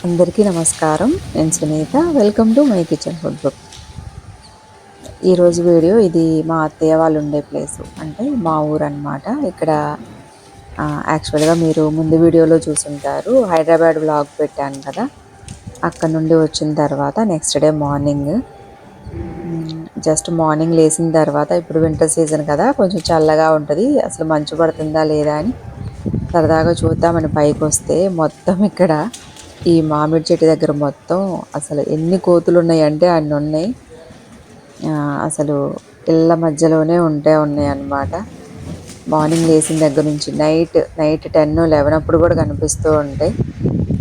అందరికీ నమస్కారం. నేను Sunitha. Welcome to my kitchen food book. ఈరోజు వీడియో ఇది మా అత్తయ్య వాళ్ళు ఉండే ప్లేసు, అంటే మా ఊరు అన్నమాట. ఇక్కడ యాక్చువల్గా మీరు ముందు వీడియోలో చూసుంటారు, హైదరాబాద్ వ్లాగ్ పెట్టాను కదా. అక్కడ నుండి వచ్చిన తర్వాత next day morning, just morning లేచిన తర్వాత, ఇప్పుడు వింటర్ సీజన్ కదా, కొంచెం చల్లగా ఉంటుంది. అసలు మంచు పడుతుందా లేదా అని సరదాగా చూద్దామని పైకి వస్తే మొత్తం ఇక్కడ ఈ మామిడి చెట్టు దగ్గర మొత్తం అసలు ఎన్ని కోతులు ఉన్నాయంటే అన్ని ఉన్నాయి. అసలు ఇళ్ళ మధ్యలోనే ఉన్నాయి అన్నమాట. మార్నింగ్ లేచిన దగ్గర నుంచి నైట్ 10-11 అప్పుడు కూడా కనిపిస్తూ ఉంటాయి.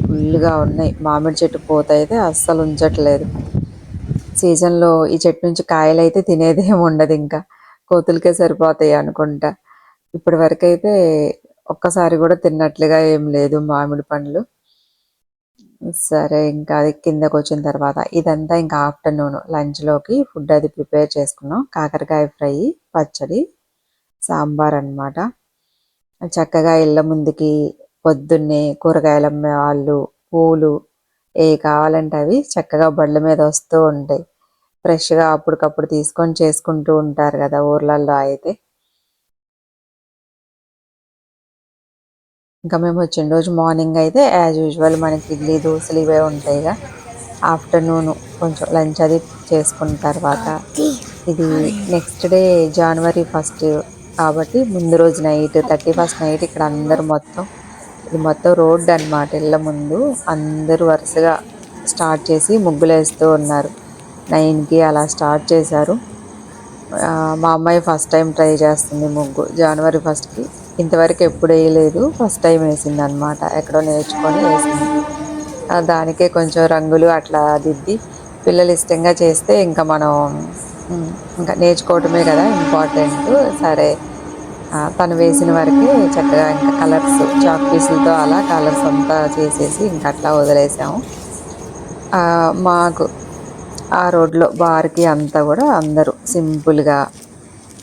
ఫుల్గా ఉన్నాయి. మామిడి చెట్టు పూత అయితే అస్సలు ఉంచట్లేదు. సీజన్లో ఈ చెట్టు నుంచి కాయలు అయితే తినేదేం ఉండదు, ఇంకా కోతులకే సరిపోతాయి అనుకుంటా. ఇప్పటి వరకు అయితే ఒక్కసారి కూడా తిన్నట్లుగా ఏం లేదు మామిడి పండ్లు. సరే, ఇంకా అది కిందకు వచ్చిన తర్వాత ఇదంతా ఇంకా ఆఫ్టర్నూన్ లంచ్లోకి ఫుడ్ అది ప్రిపేర్ చేసుకున్నాం. కాకరకాయ ఫ్రై, పచ్చడి, సాంబార్ అన్నమాట. చక్కగా ఇళ్ళ ముందుకి పొద్దున్నే కూరగాయలు అమ్మే వాళ్ళు, పూలు ఏ కావాలంటే అవి చక్కగా బండ్ల మీద వస్తూ ఉంటాయి. ఫ్రెష్గా అప్పటికప్పుడు తీసుకొని చేసుకుంటూ ఉంటారు కదా ఊర్లలో అయితే. ఇంకా మేము వచ్చిన రోజు మార్నింగ్ అయితే యాజ్ యూజువల్ మనకి ఇడ్లీ దోశలు ఇవే ఉంటాయిగా. ఆఫ్టర్నూన్ కొంచెం లంచ్ అది చేసుకున్న తర్వాత, ఇది నెక్స్ట్ డే January 1 కాబట్టి ముందు రోజు నైట్ 31st నైట్ ఇక్కడ అందరూ ఇది మొత్తం రోడ్డు అన్నమాట. ఇళ్ళ ముందు అందరూ వరుసగా స్టార్ట్ చేసి ముగ్గులు వేస్తూ ఉన్నారు. 9కి అలా స్టార్ట్ చేశారు. మా అమ్మాయి ఫస్ట్ టైం ట్రై చేస్తుంది ముగ్గు January 1కి. ఇంతవరకు ఎప్పుడు వేయలేదు, ఫస్ట్ టైం వేసింది అనమాట. ఎక్కడో నేర్చుకొని వేసింది. దానికే కొంచెం రంగులు అట్లా దిద్ది పిల్లలు ఇష్టంగా చేస్తే ఇంకా మనం ఇంకా నేర్చుకోవటమే కదా ఇంపార్టెంట్. సరే, తను వేసిన వరకే చక్కగా ఇంకా కలర్స్ చాక్ పీసులతో అలా కలర్స్ అంతా చేసేసి ఇంకా అట్లా వదిలేసాము. మాకు ఆ రోడ్లో బార్కి అంతా కూడా అందరూ సింపుల్గా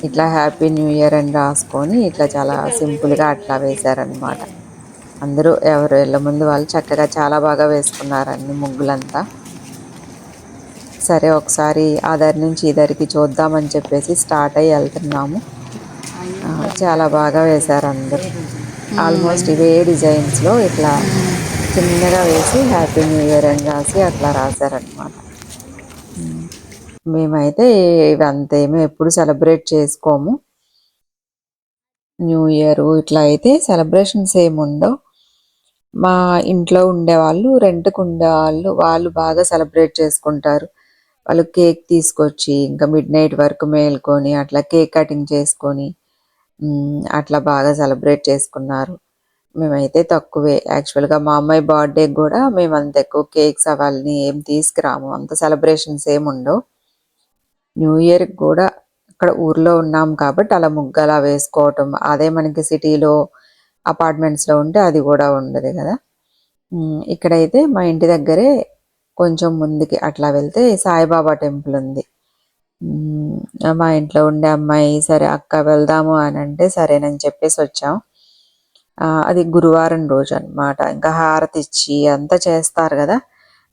ఇట్లా హ్యాపీ న్యూ ఇయర్ అని రాసుకొని ఇట్లా చాలా సింపుల్గా అట్లా వేశారనమాట. అందరూ ఎవరు ఇళ్ళ ముందు వాళ్ళు చక్కగా చాలా బాగా వేసుకున్నారు అన్ని ముగ్గులంతా. సరే, ఒకసారి ఆధార్ నుంచి ఇద్దరికి చూద్దామని చెప్పేసి స్టార్ట్ అయ్యి వెళ్తున్నాము. చాలా బాగా వేశారు అందరూ. ఆల్మోస్ట్ ఇవే డిజైన్స్లో ఇట్లా చిన్నగా వేసి హ్యాపీ న్యూ ఇయర్ అని రాసి అట్లా రాశారనమాట. మేమైతే ఇవంతేమీ ఎప్పుడు సెలబ్రేట్ చేసుకోము. న్యూ ఇయర్ ఇట్లా అయితే సెలబ్రేషన్స్ ఏముండవు. మా ఇంట్లో ఉండేవాళ్ళు, రెంట్కు ఉండేవాళ్ళు, వాళ్ళు బాగా సెలబ్రేట్ చేసుకుంటారు. వాళ్ళు కేక్ తీసుకొచ్చి ఇంకా మిడ్ నైట్ వరకు మేల్కొని అట్లా కేక్ కటింగ్ చేసుకొని అట్లా బాగా సెలబ్రేట్ చేసుకున్నారు. మేమైతే తక్కువే. యాక్చువల్గా మా అమ్మాయి బర్త్డేకి కూడా మేము అంత ఎక్కువ కేక్స్ అవన్నీ ఏం తీసుకురాము, అంత సెలబ్రేషన్స్ ఏమి ఉండవు. న్యూ ఇయర్కి కూడా అక్కడ ఊర్లో ఉన్నాం కాబట్టి అలా ముగ్గు అలా వేసుకోవటం, అదే మనకి సిటీలో అపార్ట్మెంట్స్లో ఉంటే అది కూడా ఉండదు కదా. ఇక్కడైతే మా ఇంటి దగ్గరే కొంచెం ముందుకి అట్లా వెళ్తే సాయిబాబా టెంపుల్ ఉంది. మా ఇంట్లో ఉండే అమ్మాయి సరే అక్క వెళ్దాము అని అంటే సరేనని చెప్పేసి వచ్చాం. అది గురువారం రోజు అన్నమాట. ఇంకా హారతి ఇచ్చి అంతా చేస్తారు కదా.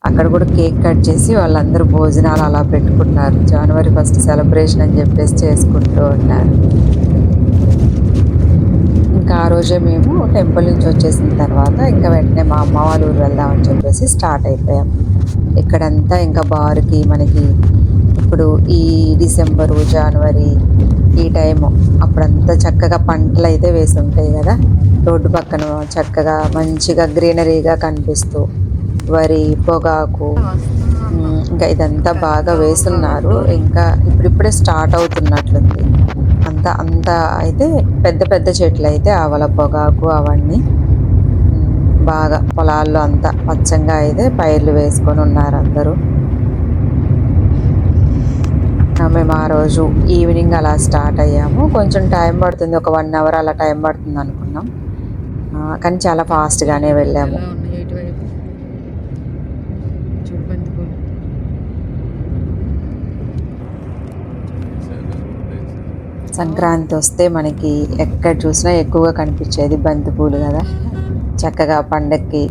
అక్కడ కూడా కేక్ కట్ చేసి వాళ్ళందరూ భోజనాలు అలా పెట్టుకున్నారు. January 1 సెలబ్రేషన్ అని చెప్పేసి చేసుకుంటూ ఉన్నారు. ఇంకా ఆ రోజే మేము టెంపుల్ నుంచి వచ్చేసిన తర్వాత ఇంకా వెంటనే మా అమ్మ వాళ్ళ ఊరు వెళ్దామని చెప్పేసి స్టార్ట్ అయిపోయాం. ఇక్కడంతా ఇంకా బార్కి మనకి ఇప్పుడు ఈ డిసెంబరు, జనవరి ఈ టైము అప్పుడంతా చక్కగా పంటలు అయితే వేసి ఉంటాయి కదా. రోడ్డు పక్కన చక్కగా మంచిగా గ్రీనరీగా కనిపిస్తూ వరి, పొగాకు, ఇంకా ఇదంతా బాగా వేస్తున్నారు. ఇంకా ఇప్పుడిప్పుడే స్టార్ట్ అవుతున్నట్లుంది. అంతా అయితే పెద్ద పెద్ద చెట్లు అయితే ఆవల పొగాకు అవన్నీ బాగా పొలాల్లో అంతా పచ్చంగా అయితే పైర్లు వేసుకొని ఉన్నారు అందరూ. మేము ఆ రోజు ఈవినింగ్ అలా స్టార్ట్ అయ్యాము. కొంచెం టైం పడుతుంది, ఒక 1 hour అలా టైం పడుతుంది అనుకున్నాం, కానీ చాలా ఫాస్ట్గానే వెళ్ళాము. సంక్రాంతి వస్తే మనకి ఎక్కడ చూసినా ఎక్కువగా కనిపించేది బంతిపూలు కదా. చక్కగా పండక్కి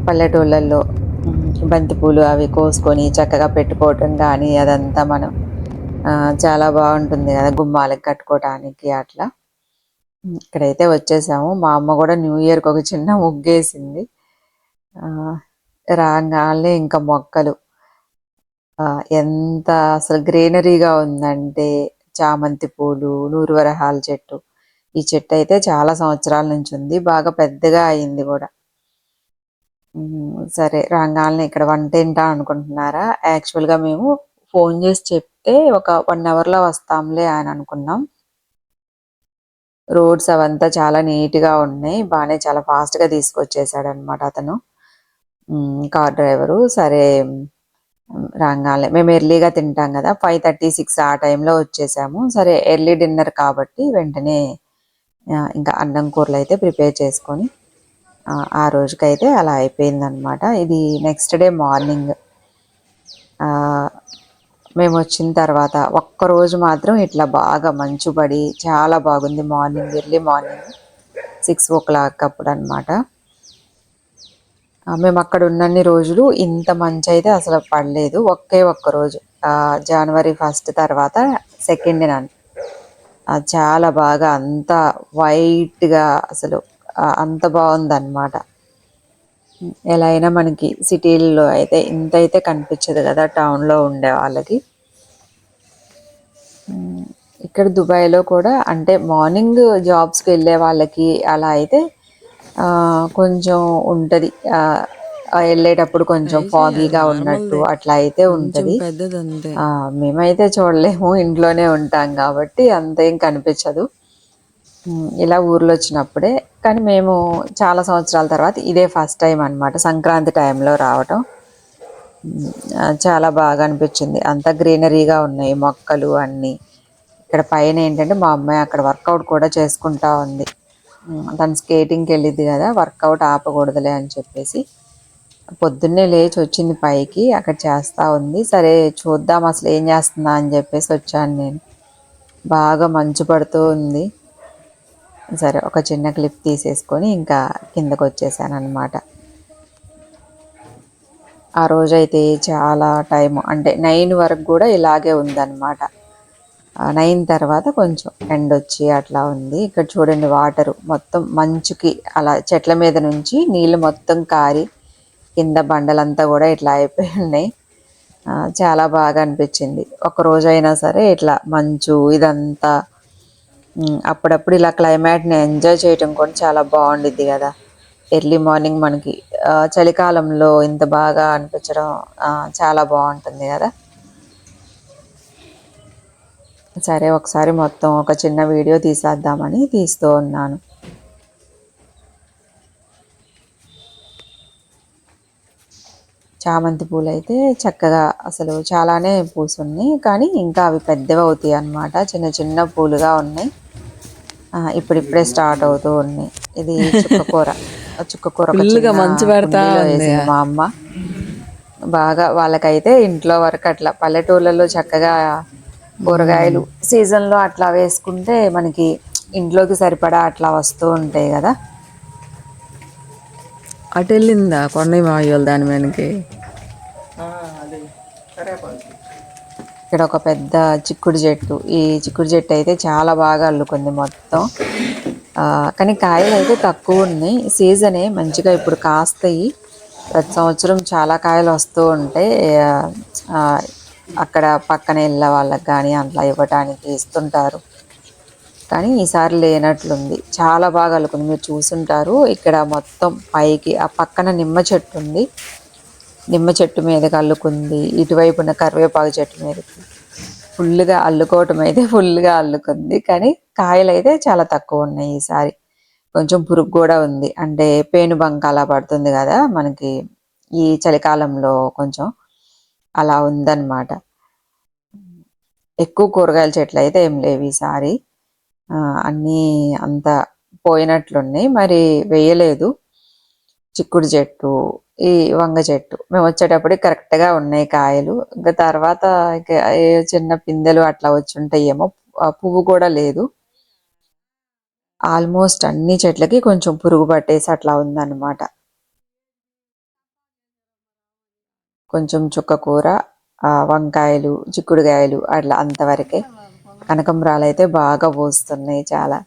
పల్లెటూళ్ళల్లో బంతిపూలు అవి కోసుకొని చక్కగా పెట్టుకోవటం కానీ అదంతా మనం చాలా బాగుంటుంది కదా గుమ్మాలకు కట్టుకోవటానికి అట్లా. ఇక్కడైతే వచ్చేసాము. మా అమ్మ కూడా న్యూ ఇయర్కి ఒక చిన్న ముగ్గేసింది. రాగానే ఇంకా మొక్కలు ఎంత అసలు గ్రీనరీగా ఉందంటే చామంతి పూలు, నూరువరహాల చెట్టు. ఈ చెట్టు అయితే చాలా సంవత్సరాల నుంచి ఉంది, బాగా పెద్దగా అయింది కూడా. సరే రాగానే ఇక్కడ వంట ఏంటా అనుకుంటున్నారా? యాక్చువల్గా మేము ఫోన్ చేసి చెప్తే ఒక 1 అవర్లో వస్తాంలే అని అనుకున్నాం. రోడ్స్ అవంతా చాలా నీట్గా ఉన్నాయి, బాగానే చాలా ఫాస్ట్గా తీసుకొచ్చేసాడు అనమాట అతను, కార్ డ్రైవరు. సరే రాగానే మేము ఎర్లీగా తింటాం కదా, 5:30, 6 ఆ టైంలో వచ్చేసాము. సరే ఎర్లీ డిన్నర్ కాబట్టి వెంటనే ఇంకా అన్నం కూరలు అయితే ప్రిపేర్ చేసుకొని ఆ రోజుకైతే అలా అయిపోయిందనమాట. ఇది నెక్స్ట్ డే మార్నింగ్ మేము వచ్చిన తర్వాత ఒక్కరోజు మాత్రం ఇట్లా బాగా మంచు పడి చాలా బాగుంది. మార్నింగ్ ఎర్లీ మార్నింగ్ 6 o'clock అప్పుడు అనమాట. మేము అక్కడ ఉన్నన్ని రోజులు ఇంత మంచి అయితే అసలు పడలేదు. ఒక్కరోజు జనవరి 1 తర్వాత 2 చాలా బాగా అంతా వైట్గా అసలు అంత బాగుందన్నమాట. ఎలా అయినా మనకి సిటీల్లో అయితే ఇంత అయితే కనిపించదు కదా టౌన్లో ఉండే వాళ్ళకి. ఇక్కడ దుబాయ్లో కూడా అంటే మార్నింగ్ జాబ్స్కి వెళ్ళే వాళ్ళకి అలా అయితే కొంచెం ఉంటుంది, వెళ్ళేటప్పుడు కొంచెం ఫాగీగా ఉన్నట్టు అట్లా అయితే ఉంటుంది. మేమైతే చూడలేము, ఇంట్లోనే ఉంటాం కాబట్టి అంతేం కనిపించదు ఇలా ఊర్లో వచ్చినప్పుడే. కానీ మేము చాలా సంవత్సరాల తర్వాత ఇదే ఫస్ట్ టైం అనమాట సంక్రాంతి టైంలో రావటం. చాలా బాగా అనిపించింది, అంతా గ్రీనరీగా ఉన్నాయి మొక్కలు అన్నీ. ఇక్కడ పైన ఏంటంటే మా అమ్మాయి అక్కడ వర్కౌట్ కూడా చేసుకుంటా ఉంది. తను స్కేటింగ్కి వెళ్ళిద్ది కదా, వర్కౌట్ ఆపకూడదులే అని చెప్పేసి పొద్దున్నే లేచి వచ్చింది పైకి, అక్కడ చేస్తూ ఉంది. సరే చూద్దాం అసలు ఏం చేస్తుందా అని చెప్పేసి వచ్చాను నేను. బాగా మంచు పడుతూ ఉంది. సరే ఒక చిన్న క్లిప్ తీసేసుకొని ఇంకా కిందకు వచ్చేసాను అనమాట. ఆ రోజైతే చాలా టైం అంటే 9 వరకు కూడా ఇలాగే ఉందన్నమాట. 9 తర్వాత కొంచెం ఎండ వచ్చి అట్లా ఉంది. ఇక్కడ చూడండి వాటర్ మొత్తం మంచుకి అలా చెట్ల మీద నుంచి నీళ్ళు మొత్తం కారి కింద బండలంతా కూడా ఇట్లా అయిపోయి ఉన్నాయి. చాలా బాగా అనిపించింది. ఒక రోజైనా సరే ఇట్లా మంచు ఇదంతా అప్పుడప్పుడు ఇలా క్లైమేట్ని ఎంజాయ్ చేయటం కూడా చాలా బాగుండిద్ది కదా. ఎర్లీ మార్నింగ్ మనకి చలికాలంలో ఇంత బాగా అనిపించడం చాలా బాగుంటుంది కదా. సరే ఒకసారి మొత్తం ఒక చిన్న వీడియో తీసేద్దామని తీస్తూ ఉన్నాను. చామంతి పూలు అయితే చక్కగా అసలు చాలానే పూసున్నాయి, కానీ ఇంకా అవి పెద్దవి అవుతాయి అన్నమాట. చిన్న చిన్న పూలుగా ఉన్నాయి, ఇప్పుడిప్పుడే స్టార్ట్ అవుతూ ఉన్నాయి. ఇది చుక్కకూర ఒక చిన్న కుండీలో వేసింది మా అమ్మ. బాగా వాళ్ళకైతే ఇంట్లో వరకు అట్లా పల్లెటూళ్ళలో చక్కగా కూరగాయలు సీజన్లో అట్లా వేసుకుంటే మనకి ఇంట్లోకి సరిపడా అట్లా వస్తూ ఉంటాయి కదా. అటు వెళ్ళిందా కొండయ్య మావయ్యోళ్ళు దాని మీదకి. ఇక్కడ ఒక పెద్ద చిక్కుడు చెట్టు, ఈ చిక్కుడు చెట్టు అయితే చాలా బాగా అల్లుకుంది మొత్తం. కానీ కాయలు అయితే తక్కువ ఉన్నాయి, సీజనే మంచిగా ఇప్పుడు కాస్తాయి. ప్రతి సంవత్సరం చాలా కాయలు వస్తూ ఉంటాయి. అక్కడ పక్కన ఇళ్ళ వాళ్ళకి కానీ అట్లా ఇవ్వటానికి ఇస్తుంటారు. కానీ ఈసారి లేనట్లుంది, చాలా బాగా అల్లుకుంది. మీరు చూసుంటారు ఇక్కడ మొత్తం పైకి ఆ పక్కన నిమ్మ చెట్టు ఉంది, నిమ్మ చెట్టు మీదకి అల్లుకుంది. ఇటువైపున కరివేపాకు చెట్టు మీదకి ఫుల్గా అల్లుకోవటం అయితే ఫుల్గా అల్లుకుంది. కానీ కాయలు అయితే చాలా తక్కువ ఉన్నాయి ఈసారి. కొంచెం పురుగు కూడా ఉంది, అంటే పేను బంక అలా పడుతుంది కదా మనకి ఈ చలికాలంలో, కొంచెం అలా ఉందన్నమాట. ఎక్కువ కూరగాయల చెట్లు అయితే ఏం లేవు ఈసారి, అన్నీ అంత పోయినట్లున్నాయి, మరి వేయలేదు. చిక్కుడు చెట్టు, ఈ వంగ చెట్టు మేము వచ్చేటప్పటికి కరెక్ట్గా ఉన్నాయి కాయలు. ఇంకా తర్వాత చిన్న పిందెలు అట్లా వచ్చి ఉంటాయేమో, పువ్వు కూడా లేదు. ఆల్మోస్ట్ అన్ని చెట్లకి కొంచెం పురుగు పట్టేసి అట్లా ఉందన్నమాట. కొంచెం చుక్క కూర, వంకాయలు, చిక్కుడుకాయలు అట్లా అంతవరకే. కనకంబరాలు అయితే బాగా పూస్తున్నాయి చాలా.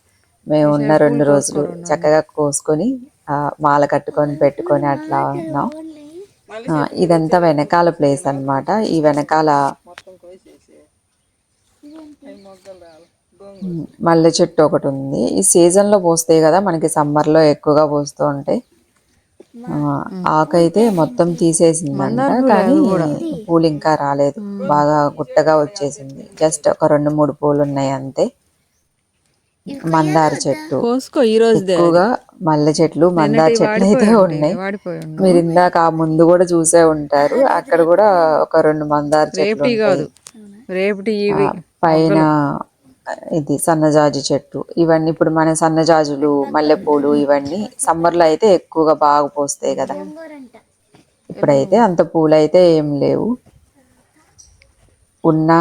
మేము ఉన్న ఈసారి పూలు 2 రోజులు కోసుకోరు చక్కగా కోసుకొని మాల కట్టుకొని పెట్టుకొని అట్లా ఉన్నాం. ఇదంతా వెనకాల ప్లేస్ అన్నమాట. ఈ వెనకాల మల్లె చెట్టు ఒకటి ఉంది. ఈ సీజన్లో పూస్తాయి కదా, మనకి సమ్మర్లో ఎక్కువగా పూస్తూ ఉంటాయి. ఆకైతే మొత్తం తీసేసిందంట, మందార పూలు కానీ అవి కూడా. పూలు ఇంకా రాలేదు. బాగా గుట్టగా వచ్చేసింది. జస్ట్ ఒక 2-3 పూలు ఉన్నాయి అంతే. మందార చెట్టు, కోసుకో ఈ రోజుదే అది. ఎక్కువగా మల్లె చెట్లు, మందార నిన్నటి చెట్లు అయితే వాడిపోయి ఉన్నాయి. వాడిపోయి ఉండు. మీరు ఇందాక ఆ ముందు కూడా చూసే ఉంటారు. అక్కడ కూడా ఒక 2 మందార చెట్లు రేపటి ఉంటాయి. కాదు, రేపటి ఇవి పైన మొగ్గలు. ఇది సన్నజాజి చెట్టు. ఇవన్నీ ఇప్పుడు మన సన్నజాజులు, మల్లెపూలు ఇవన్నీ సమ్మర్లో అయితే ఎక్కువగా బాగా పూస్తాయి కదా. ఇప్పుడైతే అంత పూలైతే ఏం లేవు. ఉన్న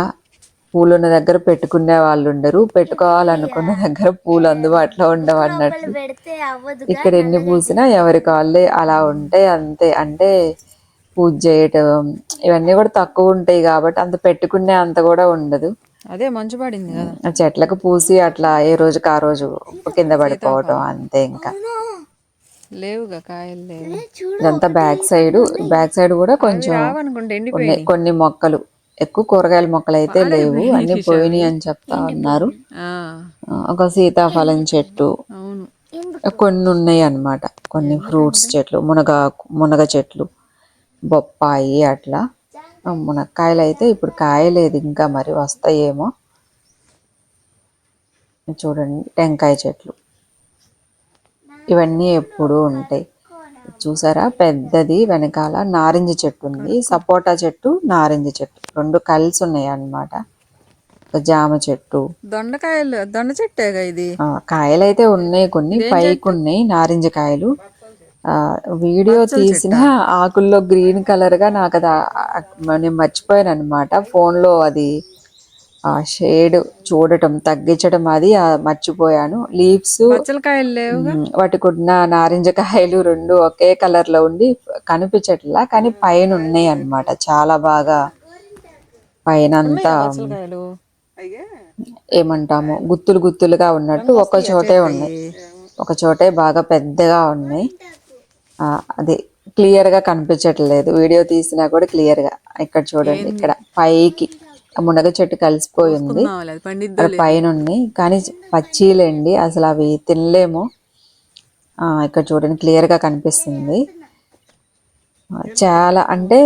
పూలున్న దగ్గర పెట్టుకునే వాళ్ళు ఉండరు, పెట్టుకోవాలనుకున్న దగ్గర పూలు అందుబాటులో ఉండవు అన్నట్లు. ఇక్కడ ఎన్ని పూసినా ఎవరికి వాళ్ళే అలా ఉంటాయి అంతే. అంటే పూజ చేయటం ఇవన్నీ కూడా తక్కువ ఉంటాయి కాబట్టి అంత పెట్టుకునే అంత కూడా ఉండదు. అదే మంచు పడింది కదా. ఆ చెట్లకు పూసి అట్లా ఏ రోజుకి ఆ రోజు కింద పడిపోవటం సీతాఫలం అంతే. ఇంకా లేవుగా, కాయలు లేవు. ఇదంతా బ్యాక్ సైడ్ కూడా అవి కొంచెం రావనుకుంటే ఉన్నాయి ఎండిపోయినాయి. కొన్ని మొక్కలు. ఎక్కువ కూరగాయల మొక్కలు అయితే లేవు, పాడైపోయినాయి అన్ని ఫిష్ అవి. పోయినాయి అని చెప్తా ఉన్నారు. ఆ, ఒక సీతాఫలం చెట్టు, అవును. కొన్ని ఉన్నాయి అన్నమాట. కొన్ని ఫ్రూట్స్ ఎందుకంటే చెట్లు, మునగ చెట్లు, బొప్పాయి అట్లా. మునక్కాయలు అయితే ఇప్పుడు కాయలేదు, ఇంకా మరి వస్తాయేమో. చూడండి టెంకాయ చెట్లు, ఇవన్నీ ఎప్పుడూ ఉంటాయి. చూసారా, పెద్దది వెనకాల నారింజ చెట్టు ఉంది. కడుక్కో. సపోటా చెట్టు, నారింజ చెట్టు 2 కలిసి ఉన్నాయి అన్నమాట. జామ చెట్టు, దొండ చెట్టేగా ఇది. కాయలైతే ఉన్నాయి, కొన్ని ఇదేం పైకి చెట్టు? ఉన్నాయి నారింజ కాయలు. వీడియో బచ్చల తీసిన చెట్టా? ఆకుల్లో గ్రీన్ కలర్గా నాకు అది నేను మర్చిపోయాను అనమాట. ఫోన్లో అది షేడ్ చూడటం తగ్గించడం అది మర్చిపోయాను. లీవ్స్ బచ్చల కాయలు లేవుగా. వాటికి ఉన్న నారింజ కాయలు 2 ఒకే కలర్లో ఉండి కనిపించట్లా, కానీ పైన ఉన్నాయి అన్నమాట. చాలా బాగా పైన అంతా ఉన్నాయా బచ్చల కాయలు? ఏమంటాము, గుత్తులు గుత్తులుగా ఉన్నట్టు ఒక వస్తాయా చోటే చెట్టయి? ఉన్నాయి. ఒక చోటే బాగా పెద్దగా ఉన్నాయి. అది క్లియర్గా కనిపించట్లేదు, వీడియో తీసినా కూడా క్లియర్గా. ఇక్కడ చూడండి, ఏంది ఇక్కడ పైకి మునగ చెట్టు కలిసిపోయింది. కోసుకుందాం, అది పండిద్దో అక్కడ లేదో. పైన ఉన్నాయి, కానీ పచ్చిలేండి, అసలు అవి తినలేము. ఇక్కడ చూడండి క్లియర్గా కనిపిస్తుంది. చాలా అంటే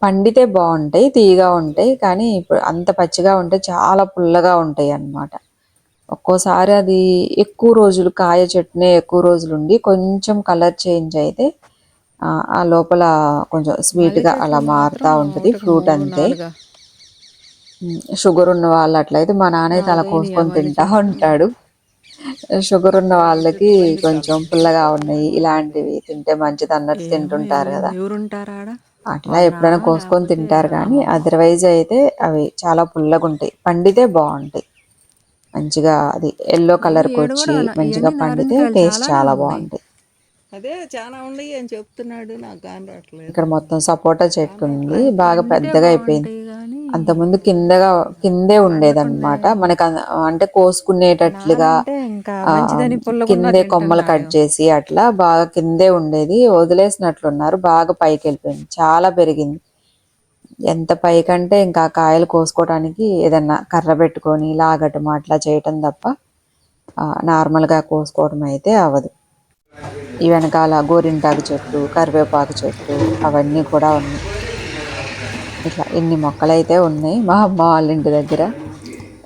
పండితే బాగుంటాయి, తీయగా ఉంటాయి, కానీ ఇప్పుడు అంత పచ్చిగా ఉంటే చాలా పుల్లగా ఉంటాయి అన్నమాట. ఒక్కోసారి అది ఎక్కువ రోజులు కాయ చెట్టునే ఎక్కువ రోజులు ఉండి కొంచెం కలర్ చేంజ్ అయితే ఆ లోపల కొంచెం మల్లె స్వీట్గా చెట్లు అలా మారుతూ మాత్రం ఉంటుంది. ఒకటికి ఫ్రూట్ 3, అంతే. 4 షుగర్ ఉన్న వాళ్ళు అట్లయితే మా నాన్న అయితే అలా నాలుగైనయా కోసుకొని మల్లె తింటా చెట్లు. ఉంటాడు. షుగర్ ఉన్న మల్లె వాళ్ళకి చెట్టు పండిద్దాం. కొంచెం పుల్లగా ఉన్నాయి, ఇలాంటివి తింటే మంచిది అన్నట్టు ఏమో తింటుంటారు కదా. ఎవరుంటారా ఆడ? అట్లా వాళ్ళ ఎప్పుడైనా నాన్న కోసుకొని లేకపోతే తింటారు, వాళ్ళ కానీ అమ్మమ్మ. అదర్వైజ్ అయితే అవి చాలా పుల్లగా ఉంటాయి. పండితే బాగుంటాయి మంచిగా, అది ఎల్లో కలర్కి ఏడు కూడా వచ్చి మంచిగా ఇవన్నీ నారింజ పండితే కాయలు టేస్ట్ చాలానే చాలా ఉన్నాయి. బాగుంటాయి. అదే చాలా ఉన్నాయి అని చెప్తున్నాడు, నాకు కాని రావట్లేదు. ఇక్కడ మొత్తం సపోటా చెట్టు ఉంది, అవి బాగా పండితే పెద్దగా అయిపోయింది. బాగుంటాయి కానీ అంతకుముందు కిందే పండకుండా ఉండేదన్నమాట. మనకు అంటే కోసుకునేటట్లుగా నానంటే ఇంకా ఆ మంచిదని పుల్లగున్నా కిందే కొమ్మలు కట్ తింటున్నాడు. చేసి అట్లా బాగా కిందే ఉండేది, వదిలేసినట్లున్నారు. బాగా పైకి వెళ్ళిపోయింది, చాలా పెరిగింది. ఎంత పైకంటే ఇంకా కాయలు కోసుకోవడానికి ఏదన్నా కర్ర పెట్టుకొని లాగటం అట్లా చేయటం తప్ప నార్మల్గా కోసుకోవడం అయితే అవ్వదు. ఈ వెనకాల గోరింటాకు చెట్టు, కరివేపాకు చెట్టు అవన్నీ కూడా ఉన్నాయి. ఇట్లా ఇన్ని మొక్కలైతే ఉన్నాయి మా అమ్మ వాళ్ళ ఇంటి దగ్గర.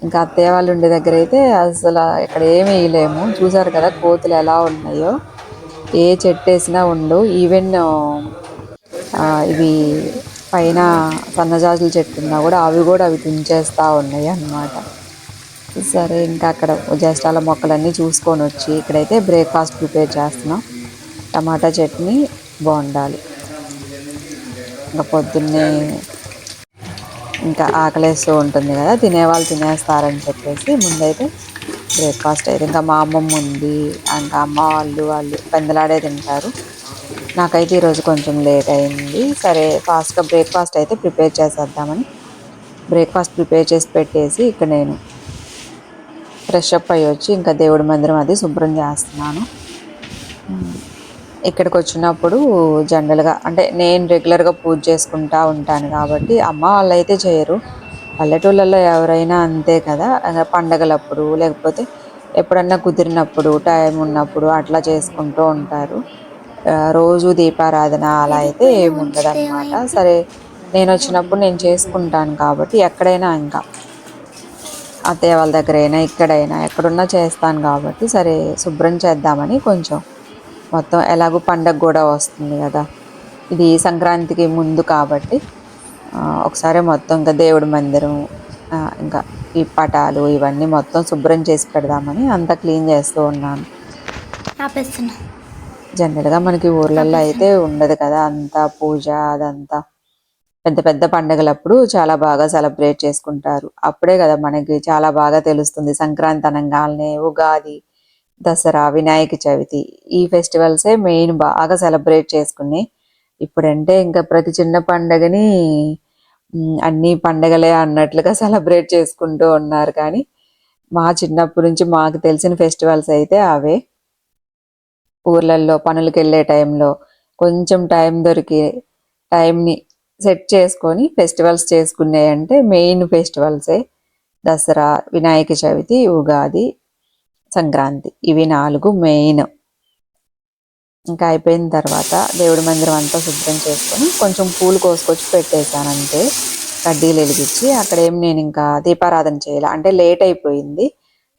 ఇంకా అత్తయ్య వాళ్ళ ఇంటి దగ్గర అయితే అసలు ఇక్కడ ఏమి వేయలేము. చూసారు కదా కోతులు ఎలా ఉన్నాయో, ఏ చెట్టు వేసినా ఉండవు. ఈవెన్ ఇవి పైన సన్నజాజుల చెట్టు ఉన్నా కూడా అవి తుంచేస్తూ ఉన్నాయి అన్నమాట. సరే, ఇంకా అక్కడ జస్ట్ అలా మొక్కలన్నీ చూసుకొని వచ్చి ఇక్కడైతే బ్రేక్ఫాస్ట్ ప్రిపేర్ చేస్తున్నాం. టమాటా చట్నీ, బోండాలు. ఇంకా పొద్దున్నే ఇంకా ఆకలేస్తూ ఉంటుంది కదా, తినేవాళ్ళు తినేస్తారని చెప్పేసి ముందైతే బ్రేక్ఫాస్ట్ అయితే ఇంకా మా అమ్మమ్మ ఉంది, ఇంకా అమ్మ వాళ్ళు పెందలాడే తింటారు. నాకైతే ఈరోజు కొంచెం లేట్ అయింది. సరే ఫాస్ట్గా బ్రేక్ఫాస్ట్ అయితే ప్రిపేర్ చేసేద్దామని బ్రేక్ఫాస్ట్ ప్రిపేర్ చేసి పెట్టేసి ఇక్కడ నేను ఫ్రెష్ అప్ అయ్యి వచ్చి ఇంకా దేవుడి మందిరం అది శుభ్రం చేస్తున్నాను. ఇక్కడికి వచ్చినప్పుడు జనరల్గా అంటే నేను రెగ్యులర్గా పూజ చేసుకుంటా ఉంటాను కాబట్టి అమ్మ వాళ్ళైతే చేయరు. పల్లెటూళ్ళల్లో ఎవరైనా అంతే కదా, పండగలప్పుడు లేకపోతే ఎప్పుడన్నా కుదిరినప్పుడు టైం ఉన్నప్పుడు అట్లా చేసుకుంటూ ఉంటారు. రోజు దీపారాధన అలా అయితే ఏమి ఉండదన్నమాట. సరే నేను వచ్చినప్పుడు నేను చేసుకుంటాను కాబట్టి ఎక్కడైనా ఇంకా అత్తయ్య వాళ్ళ దగ్గరైనా ఇక్కడైనా ఎక్కడున్నా చేస్తాను కాబట్టి సరే శుభ్రం చేద్దామని కొంచెం మొత్తం ఎలాగో పండగ కూడా వస్తుంది కదా, ఇది సంక్రాంతికి ముందు కాబట్టి ఒకసారి మొత్తం ఇంకా దేవుడి మందిరం ఇంకా ఈ పటాలు ఇవన్నీ మొత్తం శుభ్రం చేసి పెడదామని అంతా క్లీన్ చేస్తూ ఉన్నాను. జనరల్గా మనకి ఊర్లలో అయితే ఉండదు కదా అంతా పూజ అదంతా. పెద్ద పెద్ద పండుగలప్పుడు చాలా బాగా సెలబ్రేట్ చేసుకుంటారు. అప్పుడే కదా మనకి చాలా బాగా తెలుస్తుంది. సంక్రాంతి అనగానే ఉగాది, దసరా, వినాయక చవితి ఈ ఫెస్టివల్సే మెయిన్ బాగా సెలబ్రేట్ చేసుకుని. ఇప్పుడంటే ఇంకా ప్రతి చిన్న పండగని అన్ని పండగలే అన్నట్లుగా సెలబ్రేట్ చేసుకుంటూ ఉన్నారు. కానీ మా చిన్నప్పటి నుంచి మాకు తెలిసిన ఫెస్టివల్స్ అయితే అవే. ఊర్లలో పనులకు వెళ్ళే టైంలో కొంచెం టైం దొరికి టైంని సెట్ చేసుకొని ఫెస్టివల్స్ చేసుకున్నాయి అంటే మెయిన్ ఫెస్టివల్సే దసరా, వినాయక చవితి, ఉగాది, సంక్రాంతి. ఇవి 4 మెయిన్. ఇంకా అయిపోయిన తర్వాత దేవుడి మందిరం అంతా శుభ్రం చేసుకొని కొంచెం పూలు కోసుకొచ్చి పెట్టేశాను అంతే, కడ్డీలు వెలిగించి. అక్కడేం నేను ఇంకా దీపారాధన చేయాలి అంటే లేట్ అయిపోయింది.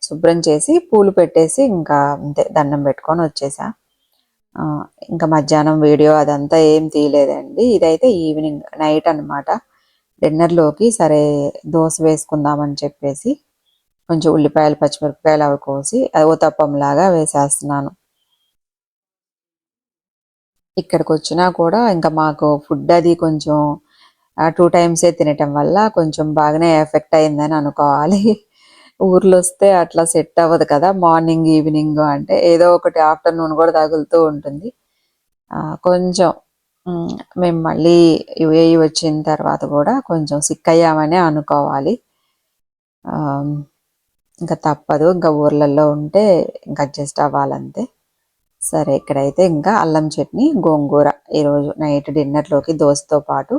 శుభ్రం చేసి పూలు పెట్టేసి ఇంకా అంతే దండం పెట్టుకొని వచ్చేసా. ఇంకా మధ్యాహ్నం వీడియో అదంతా ఏం తీయలేదండి. ఇదైతే ఈవినింగ్ నైట్ అనమాట. డిన్నర్లోకి సరే దోశ వేసుకుందామని చెప్పేసి కొంచెం ఉల్లిపాయలు పచ్చిమిరపకాయలు అవి కోసి అది ఊతప్పంలాగా వేసేస్తున్నాను. ఇక్కడికి వచ్చినా కూడా ఇంకా మాకు ఫుడ్ అది కొంచెం 2 టైమ్సే తినటం వల్ల కొంచెం బాగానే ఎఫెక్ట్ అయిందని అనుకోవాలి. ఊర్లో వస్తే అట్లా సెట్ అవ్వదు కదా, మార్నింగ్ ఈవినింగ్ అంటే ఏదో ఒకటి ఆఫ్టర్నూన్ కూడా తగులుతూ ఉంటుంది. కొంచెం మేము మళ్ళీ యుఏఈ వచ్చిన తర్వాత కూడా కొంచెం సిక్ అయ్యామనే అనుకోవాలి. ఇంకా తప్పదు, ఇంకా ఊర్లలో ఉంటే ఇంకా అడ్జస్ట్ అవ్వాలంతే. సరే ఇక్కడైతే ఇంకా అల్లం చట్నీ, గోంగూర ఈరోజు నైట్ డిన్నర్లోకి దోశతో పాటు.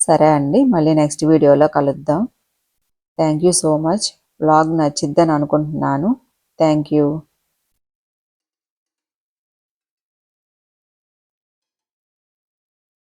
సరే అండి, మళ్ళీ నెక్స్ట్ వీడియోలో కలుద్దాం. Thank you so much. Vlog నచ్చిద్దని అనుకుంటున్నాను. Thank you.